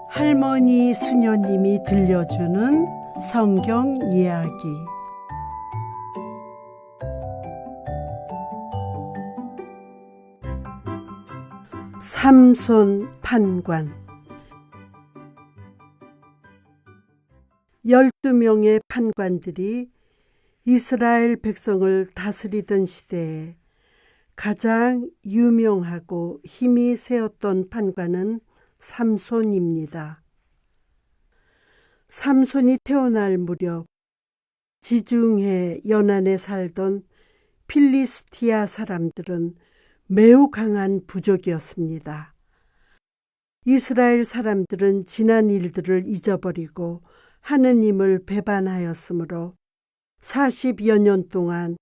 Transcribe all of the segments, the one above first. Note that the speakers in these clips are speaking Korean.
할머니 수녀님이 들려주는 성경 이야기. 삼손 판관. 12명의 판관들이 이스라엘 백성을 다스리던 시대에 가장 유명하고 힘이 세었던 판관은 삼손입니다. 삼손이 태어날 무렵 지중해 연안에 살던 필리스티아 사람들은 매우 강한 부족이었습니다. 이스라엘 사람들은 지난 일들을 잊어버리고 하느님을 배반하였으므로 40여 년 동안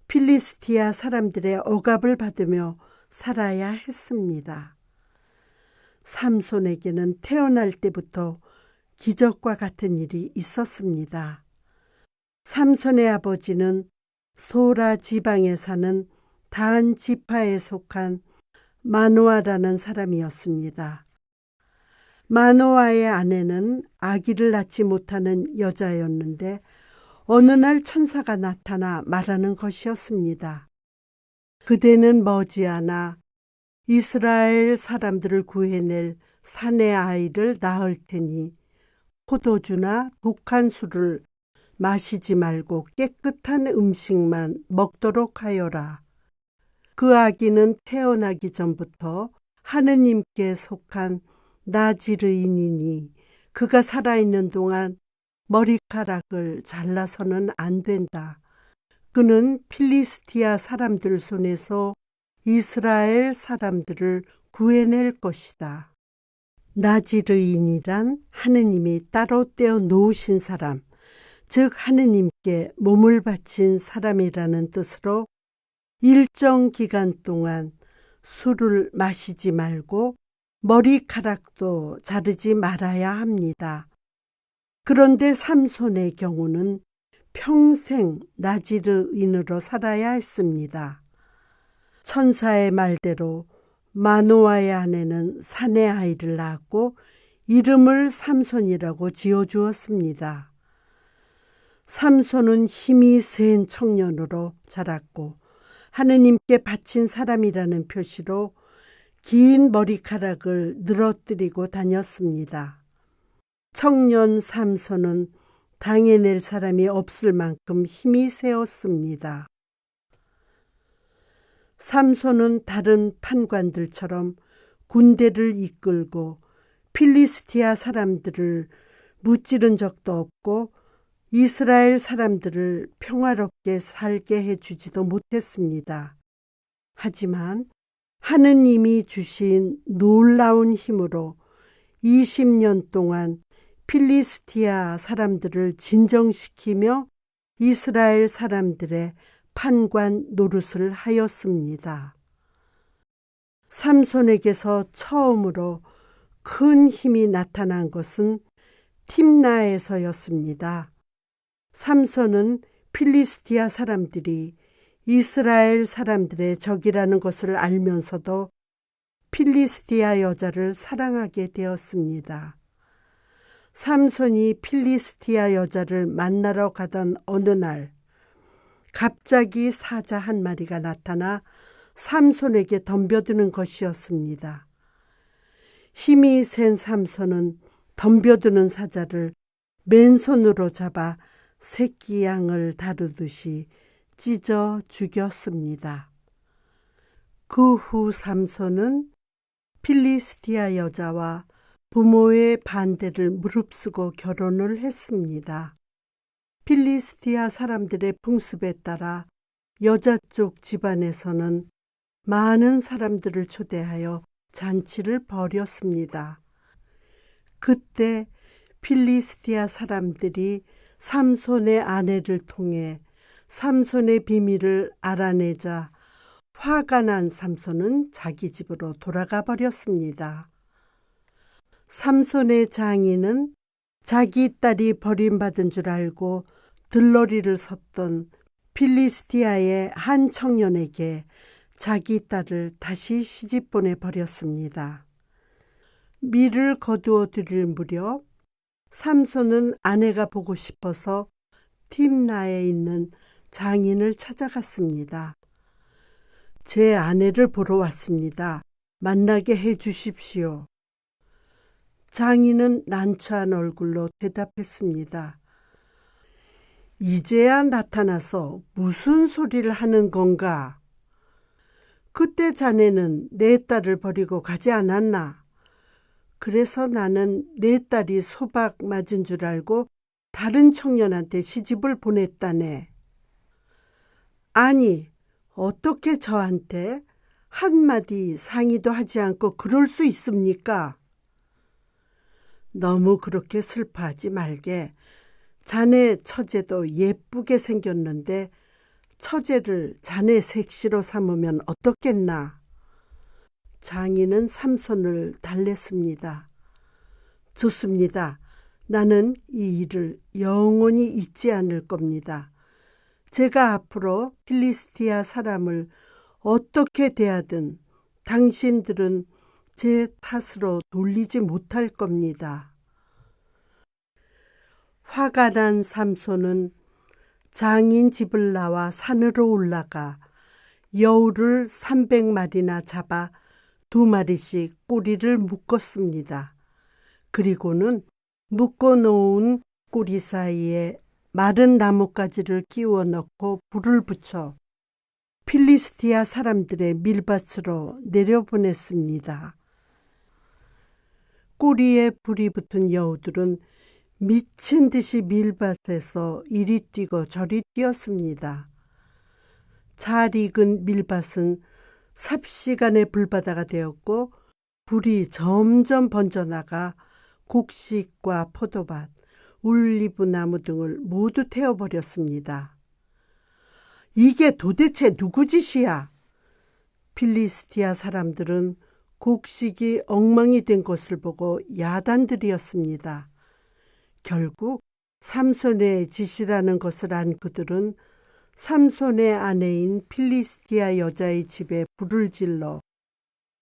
필리스티아 사람들의 억압을 받으며 살아야 했습니다. 삼손에게는 태어날 때부터 기적과 같은 일이 있었습니다. 삼손의 아버지는 소라 지방에 사는 단 지파에 속한 마노아라는 사람이었습니다. 마노아의 아내는 아기를 낳지 못하는 여자였는데 어느 날 천사가 나타나 말하는 것이었습니다. 그대는 머지않아 이스라엘 사람들을 구해낼 사내 아이를 낳을 테니 포도주나 독한 술을 마시지 말고 깨끗한 음식만 먹도록 하여라. 그 아기는 태어나기 전부터 하느님께 속한 나지르인이니 그가 살아있는 동안 머리카락을 잘라서는 안 된다. 그는 필리스티아 사람들 손에서 이스라엘 사람들을 구해낼 것이다. 나지르인이란 하느님이 따로 떼어 놓으신 사람, 즉 하느님께 몸을 바친 사람이라는 뜻으로 일정 기간 동안 술을 마시지 말고 머리카락도 자르지 말아야 합니다. 그런데 삼손의 경우는 평생 나지르인으로 살아야 했습니다. 천사의 말대로 마노아의 아내는 사내 아이를 낳았고 이름을 삼손이라고 지어주었습니다. 삼손은 힘이 센 청년으로 자랐고 하느님께 바친 사람이라는 표시로 긴 머리카락을 늘어뜨리고 다녔습니다. 청년 삼손은 당해낼 사람이 없을 만큼 힘이 세었습니다. 삼손은 다른 판관들처럼 군대를 이끌고 필리스티아 사람들을 무찌른 적도 없고 이스라엘 사람들을 평화롭게 살게 해주지도 못했습니다. 하지만 하느님이 주신 놀라운 힘으로 20년 동안 필리스티아 사람들을 진정시키며 이스라엘 사람들의 판관 노릇을 하였습니다. 삼손에게서 처음으로 큰 힘이 나타난 것은 팀나에서였습니다. 삼손은 필리스티아 사람들이 이스라엘 사람들의 적이라는 것을 알면서도 필리스티아 여자를 사랑하게 되었습니다. 삼손이 필리스티아 여자를 만나러 가던 어느 날 갑자기 사자 한 마리가 나타나 삼손에게 덤벼드는 것이었습니다. 힘이 센 삼손은 덤벼드는 사자를 맨손으로 잡아 새끼 양을 다루듯이 찢어 죽였습니다. 그 후 삼손은 필리스티아 여자와 부모의 반대를 무릅쓰고 결혼을 했습니다. 필리스티아 사람들의 풍습에 따라 여자 쪽 집안에서는 많은 사람들을 초대하여 잔치를 벌였습니다. 그때 필리스티아 사람들이 삼손의 아내를 통해 삼손의 비밀을 알아내자 화가 난 삼손은 자기 집으로 돌아가 버렸습니다. 삼손의 장인은 자기 딸이 버림받은 줄 알고 들러리를 섰던 필리스티아의 한 청년에게 자기 딸을 다시 시집 보내버렸습니다. 밀을 거두어 드릴 무렵 삼손은 아내가 보고 싶어서 팀나에 있는 장인을 찾아갔습니다. 제 아내를 보러 왔습니다. 만나게 해 주십시오. 장인은 난처한 얼굴로 대답했습니다. 이제야 나타나서 무슨 소리를 하는 건가? 그때 자네는 내 딸을 버리고 가지 않았나? 그래서 나는 내 딸이 소박 맞은 줄 알고 다른 청년한테 시집을 보냈다네. 아니, 어떻게 저한테 한마디 상의도 하지 않고 그럴 수 있습니까? 너무 그렇게 슬퍼하지 말게. 자네 처제도 예쁘게 생겼는데 처제를 자네 색시로 삼으면 어떻겠나? 장인은 삼손을 달랬습니다. 좋습니다. 나는 이 일을 영원히 잊지 않을 겁니다. 제가 앞으로 필리스티아 사람을 어떻게 대하든 당신들은 제 탓으로 돌리지 못할 겁니다. 화가 난 삼손은 장인 집을 나와 산으로 올라가 여우를 300마리나 잡아 2마리씩 꼬리를 묶었습니다. 그리고는 묶어놓은 꼬리 사이에 마른 나뭇가지를 끼워 넣고 불을 붙여 필리스티아 사람들의 밀밭으로 내려보냈습니다. 꼬리에 불이 붙은 여우들은 미친 듯이 밀밭에서 이리 뛰고 저리 뛰었습니다. 잘 익은 밀밭은 삽시간의 불바다가 되었고 불이 점점 번져나가 곡식과 포도밭, 올리브 나무 등을 모두 태워버렸습니다. 이게 도대체 누구 짓이야? 필리스티아 사람들은 곡식이 엉망이 된 것을 보고 야단들이었습니다. 결국 삼손의 짓이라는 것을 안 그들은 삼손의 아내인 필리스티아 여자의 집에 불을 질러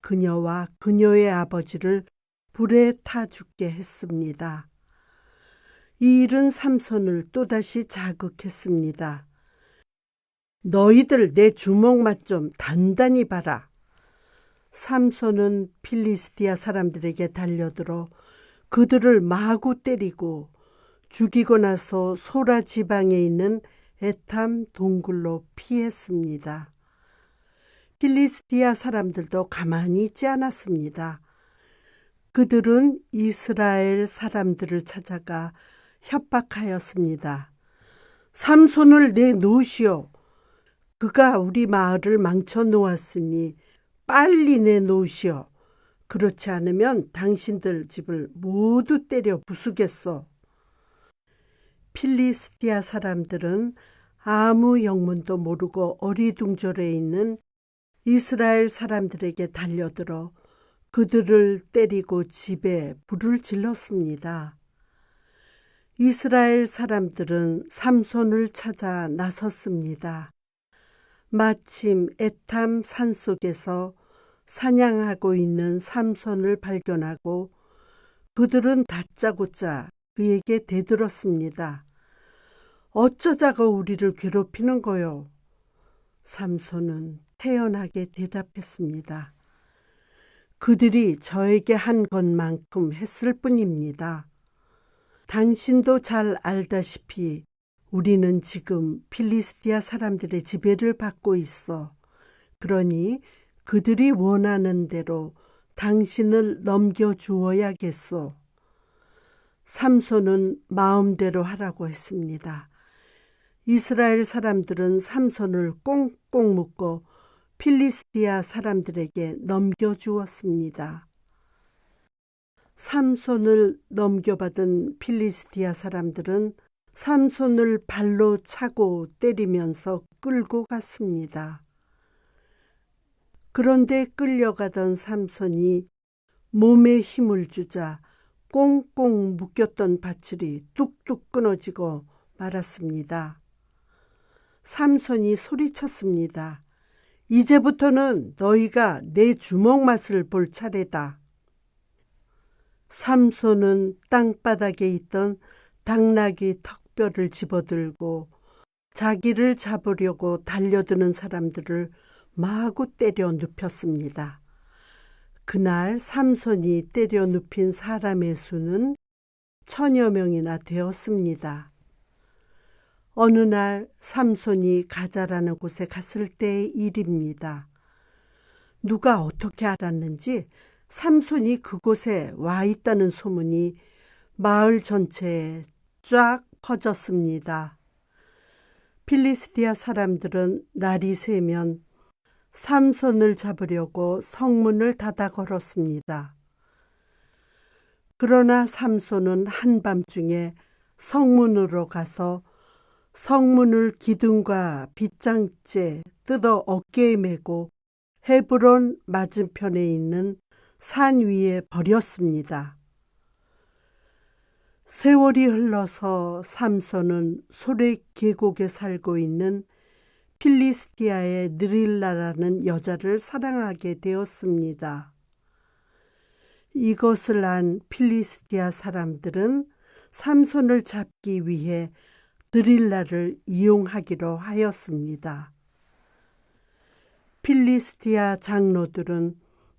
그녀와 그녀의 아버지를 불에 타 죽게 했습니다. 이 일은 삼손을 또다시 자극했습니다. 너희들 내 주먹맛 좀 단단히 봐라. 삼손은 필리스티아 사람들에게 달려들어 그들을 마구 때리고 죽이고 나서 소라 지방에 있는 에탐 동굴로 피했습니다. 필리스티아 사람들도 가만히 있지 않았습니다. 그들은 이스라엘 사람들을 찾아가 협박하였습니다. 삼손을 내놓으시오. 그가 우리 마을을 망쳐 놓았으니 빨리 내놓으시오. 그렇지 않으면 당신들 집을 모두 때려 부수겠소. 필리스티아 사람들은 아무 영문도 모르고 어리둥절해 있는 이스라엘 사람들에게 달려들어 그들을 때리고 집에 불을 질렀습니다. 이스라엘 사람들은 삼손을 찾아 나섰습니다. 마침 에탐 산속에서 사냥하고 있는 삼손을 발견하고 그들은 다짜고짜 그에게 대들었습니다. 어쩌자고 우리를 괴롭히는 거요? 삼손은 태연하게 대답했습니다. 그들이 저에게 한 것만큼 했을 뿐입니다. 당신도 잘 알다시피 우리는 지금 필리스티아 사람들의 지배를 받고 있어. 그러니 그들이 원하는 대로 당신을 넘겨주어야겠소. 삼손은 마음대로 하라고 했습니다. 이스라엘 사람들은 삼손을 꽁꽁 묶어 필리스티아 사람들에게 넘겨주었습니다. 삼손을 넘겨받은 필리스티아 사람들은 삼손을 발로 차고 때리면서 끌고 갔습니다. 그런데 끌려가던 삼손이 몸에 힘을 주자 꽁꽁 묶였던 밧줄이 뚝뚝 끊어지고 말았습니다. 삼손이 소리쳤습니다. 이제부터는 너희가 내 주먹 맛을 볼 차례다. 삼손은 땅바닥에 있던 당나귀 턱뼈를 집어들고 자기를 잡으려고 달려드는 사람들을 마구 때려 눕혔습니다. 그날 삼손이 때려 눕힌 사람의 수는 1000여 명이나 되었습니다. 어느 날 삼손이 가자라는 곳에 갔을 때의 일입니다. 누가 어떻게 알았는지 삼손이 그곳에 와 있다는 소문이 마을 전체에 쫙 퍼졌습니다. 필리스티아 사람들은 날이 새면 삼손을 잡으려고 성문을 닫아 걸었습니다. 그러나 삼손은 한밤중에 성문으로 가서 성문을 기둥과 빗장째 뜯어 어깨에 메고 헤브론 맞은편에 있는 산 위에 버렸습니다. 세월이 흘러서 삼손은 소렉 계곡에 살고 있는 필리스티아의 느릴라라는 여자를 사랑하게 되었습니다. 이것을 안 필리스티아 사람들은 삼손을 잡기 위해 느릴라를 이용하기로 하였습니다. 필리스티아 장로들은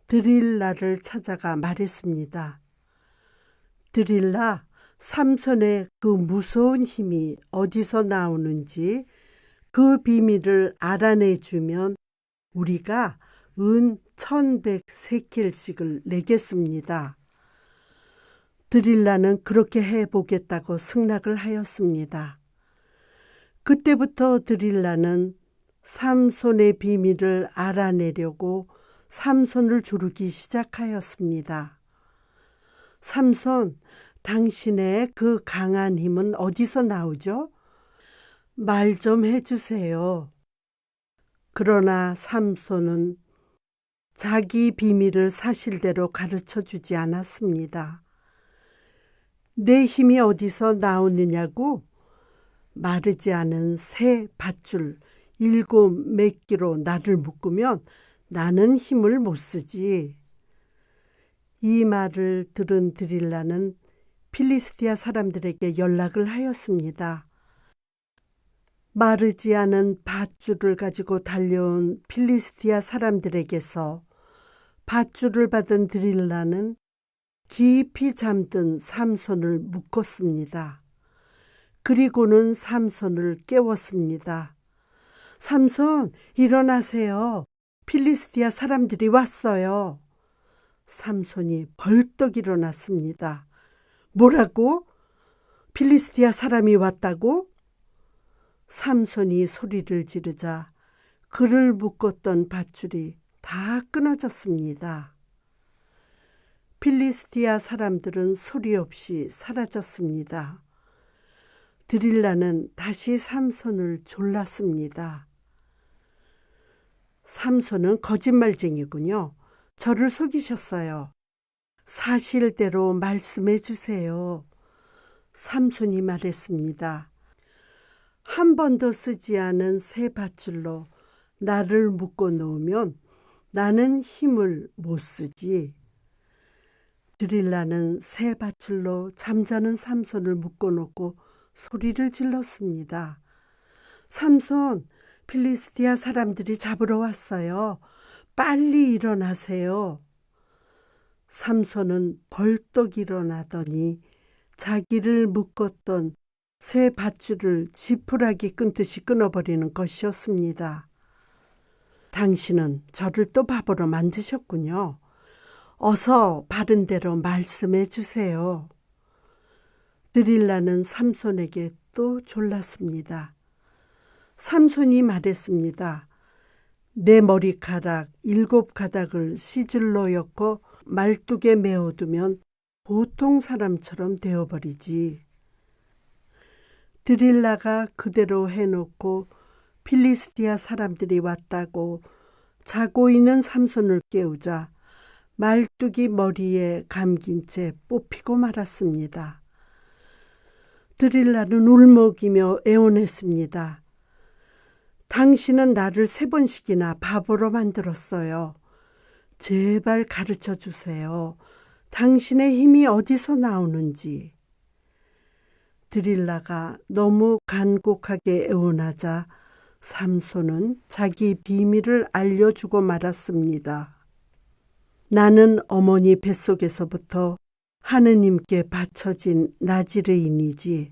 드릴라를 찾아가 말했습니다. 드릴라, 삼손의 그 무서운 힘이 어디서 나오는지 그 비밀을 알아내주면 우리가 은 1100세켈씩을 내겠습니다. 드릴라는 그렇게 해보겠다고 승낙을 하였습니다. 그때부터 드릴라는 삼손의 비밀을 알아내려고 삼손을 조르기 시작하였습니다. 삼손, 당신의 그 강한 힘은 어디서 나오죠? 말 좀 해주세요. 그러나 삼손은 자기 비밀을 사실대로 가르쳐 주지 않았습니다. 내 힘이 어디서 나오느냐고? 마르지 않은 새 밧줄 7매끼로 나를 묶으면 나는 힘을 못 쓰지. 이 말을 들은 드릴라는 필리스티아 사람들에게 연락을 하였습니다. 마르지 않은 밧줄을 가지고 달려온 필리스티아 사람들에게서 밧줄을 받은 드릴라는 깊이 잠든 삼손을 묶었습니다. 그리고는 삼손을 깨웠습니다. 삼손, 일어나세요. 필리스티아 사람들이 왔어요. 삼손이 벌떡 일어났습니다. 뭐라고? 필리스티아 사람이 왔다고? 삼손이 소리를 지르자 그를 묶었던 밧줄이 다 끊어졌습니다. 필리스티아 사람들은 소리 없이 사라졌습니다. 드릴라는 다시 삼손을 졸랐습니다. 삼손은 거짓말쟁이군요. 저를 속이셨어요. 사실대로 말씀해 주세요. 삼손이 말했습니다. 한 번도 쓰지 않은 새 밧줄로 나를 묶어 놓으면 나는 힘을 못 쓰지. 드릴라는 새 밧줄로 잠자는 삼손을 묶어 놓고 소리를 질렀습니다. 삼손, 필리스티아 사람들이 잡으러 왔어요. 빨리 일어나세요. 삼손은 벌떡 일어나더니 자기를 묶었던 새 밧줄을 지푸라기 끊듯이 끊어버리는 것이었습니다. 당신은 저를 또 바보로 만드셨군요. 어서 바른 대로 말씀해 주세요. 드릴라는 삼손에게 또 졸랐습니다. 삼손이 말했습니다. 내 머리카락 7가닥을 시줄로 엮어 말뚝에 메어두면 보통 사람처럼 되어버리지. 드릴라가 그대로 해놓고 필리스티아 사람들이 왔다고 자고 있는 삼손을 깨우자 말뚝이 머리에 감긴 채 뽑히고 말았습니다. 드릴라는 울먹이며 애원했습니다. 당신은 나를 3번씩이나 바보로 만들었어요. 제발 가르쳐 주세요. 당신의 힘이 어디서 나오는지. 드릴라가 너무 간곡하게 애원하자 삼손은 자기 비밀을 알려주고 말았습니다. 나는 어머니 뱃속에서부터 하느님께 바쳐진 나지레인이지.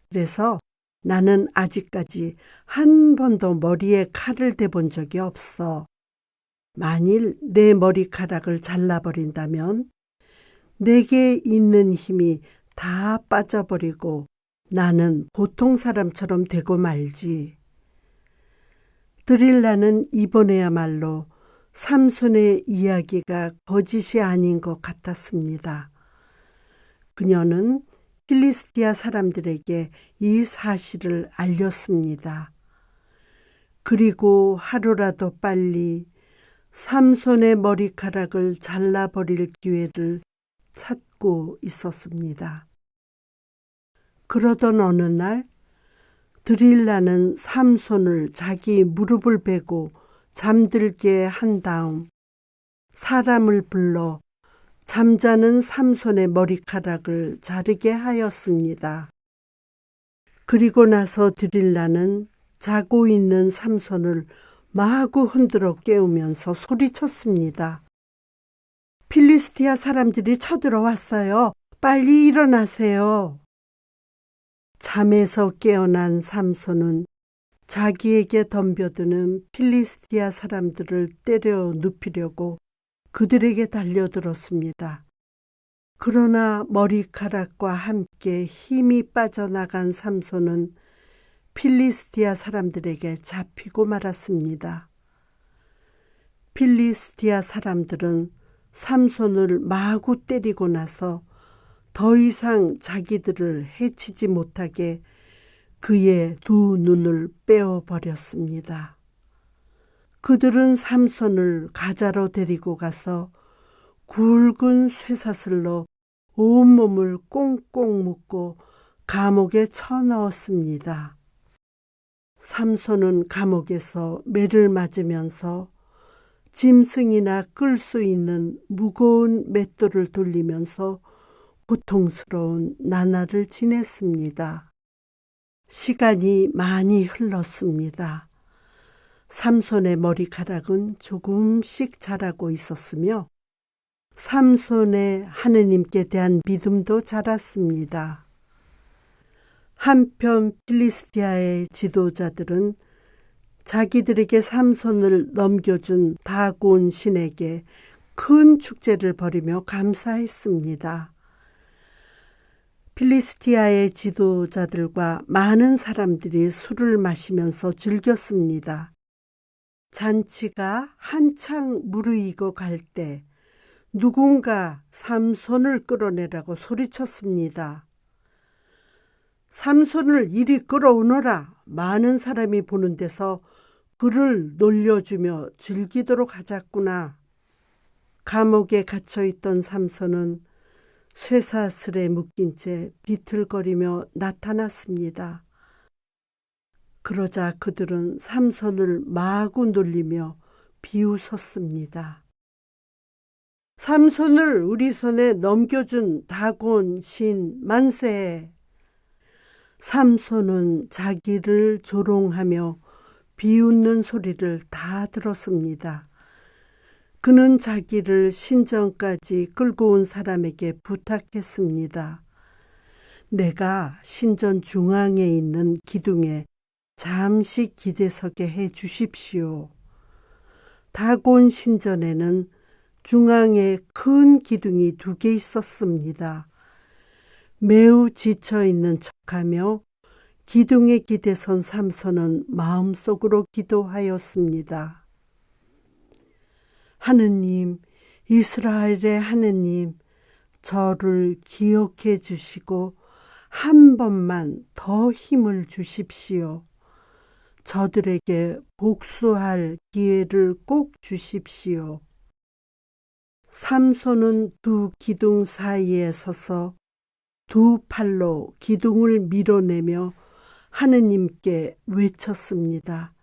그래서 나는 아직까지 한 번도 머리에 칼을 대본 적이 없어. 만일 내 머리카락을 잘라버린다면 내게 있는 힘이 다 빠져버리고 나는 보통 사람처럼 되고 말지. 드릴라는 이번에야말로 삼손의 이야기가 거짓이 아닌 것 같았습니다. 그녀는 필리스티아 사람들에게 이 사실을 알렸습니다. 그리고 하루라도 빨리 삼손의 머리카락을 잘라버릴 기회를 찾고 있었습니다. 그러던 어느 날 드릴라는 삼손을 자기 무릎을 베고 잠들게 한 다음 사람을 불러 잠자는 삼손의 머리카락을 자르게 하였습니다. 그리고 나서 드릴라는 자고 있는 삼손을 마구 흔들어 깨우면서 소리쳤습니다. 필리스티아 사람들이 쳐들어왔어요. 빨리 일어나세요. 잠에서 깨어난 삼손은 자기에게 덤벼드는 필리스티아 사람들을 때려 눕히려고 그들에게 달려들었습니다. 그러나 머리카락과 함께 힘이 빠져나간 삼손은 필리스티아 사람들에게 잡히고 말았습니다. 필리스티아 사람들은 삼손을 마구 때리고 나서 더 이상 자기들을 해치지 못하게 그의 2 눈을 빼어버렸습니다. 그들은 삼손을 가자로 데리고 가서 굵은 쇠사슬로 온몸을 꽁꽁 묶고 감옥에 쳐넣었습니다. 삼손은 감옥에서 매를 맞으면서 짐승이나 끌 수 있는 무거운 맷돌을 돌리면서 고통스러운 나날을 지냈습니다. 시간이 많이 흘렀습니다. 삼손의 머리카락은 조금씩 자라고 있었으며 삼손의 하느님께 대한 믿음도 자랐습니다. 한편 필리스티아의 지도자들은 자기들에게 삼손을 넘겨준 다곤 신에게 큰 축제를 벌이며 감사했습니다. 필리스티아의 지도자들과 많은 사람들이 술을 마시면서 즐겼습니다. 잔치가 한창 무르익어 갈 때 누군가 삼손을 끌어내라고 소리쳤습니다. 삼손을 이리 끌어오너라. 많은 사람이 보는 데서 그를 놀려주며 즐기도록 하자꾸나. 감옥에 갇혀있던 삼손은 쇠사슬에 묶인 채 비틀거리며 나타났습니다. 그러자 그들은 삼손을 마구 놀리며 비웃었습니다. 삼손을 우리 손에 넘겨준 다곤 신 만세. 삼손은 자기를 조롱하며 비웃는 소리를 다 들었습니다. 그는 자기를 신전까지 끌고 온 사람에게 부탁했습니다. 내가 신전 중앙에 있는 기둥에 잠시 기대서게 해 주십시오. 다곤 신전에는 중앙에 큰 기둥이 2개 있었습니다. 매우 지쳐있는 척하며 기둥에 기대선 삼손은 마음속으로 기도하였습니다. 하느님, 이스라엘의 하느님, 저를 기억해 주시고 한 번만 더 힘을 주십시오. 저들에게 복수할 기회를 꼭 주십시오. 삼손은 2 기둥 사이에 서서 2 팔로 기둥을 밀어내며 하느님께 외쳤습니다.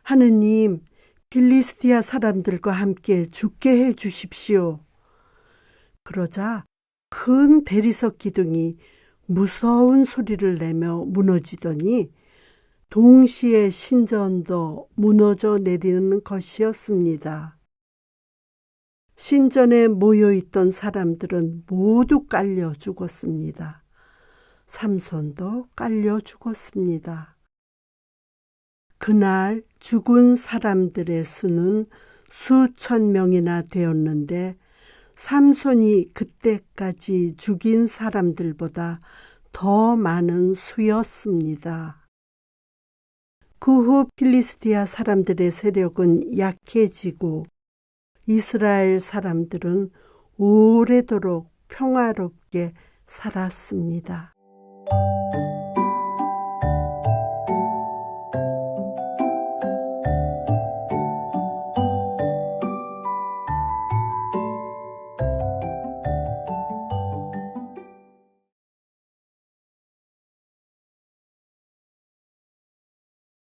하느님, 필리스티아 사람들과 함께 죽게 해 주십시오. 그러자 큰 대리석 기둥이 무서운 소리를 내며 무너지더니 동시에 신전도 무너져 내리는 것이었습니다. 신전에 모여있던 사람들은 모두 깔려 죽었습니다. 삼손도 깔려 죽었습니다. 그날 죽은 사람들의 수는 수천 명이나 되었는데 삼손이 그때까지 죽인 사람들보다 더 많은 수였습니다. 그 후 필리스티아 사람들의 세력은 약해지고 이스라엘 사람들은 오래도록 평화롭게 살았습니다.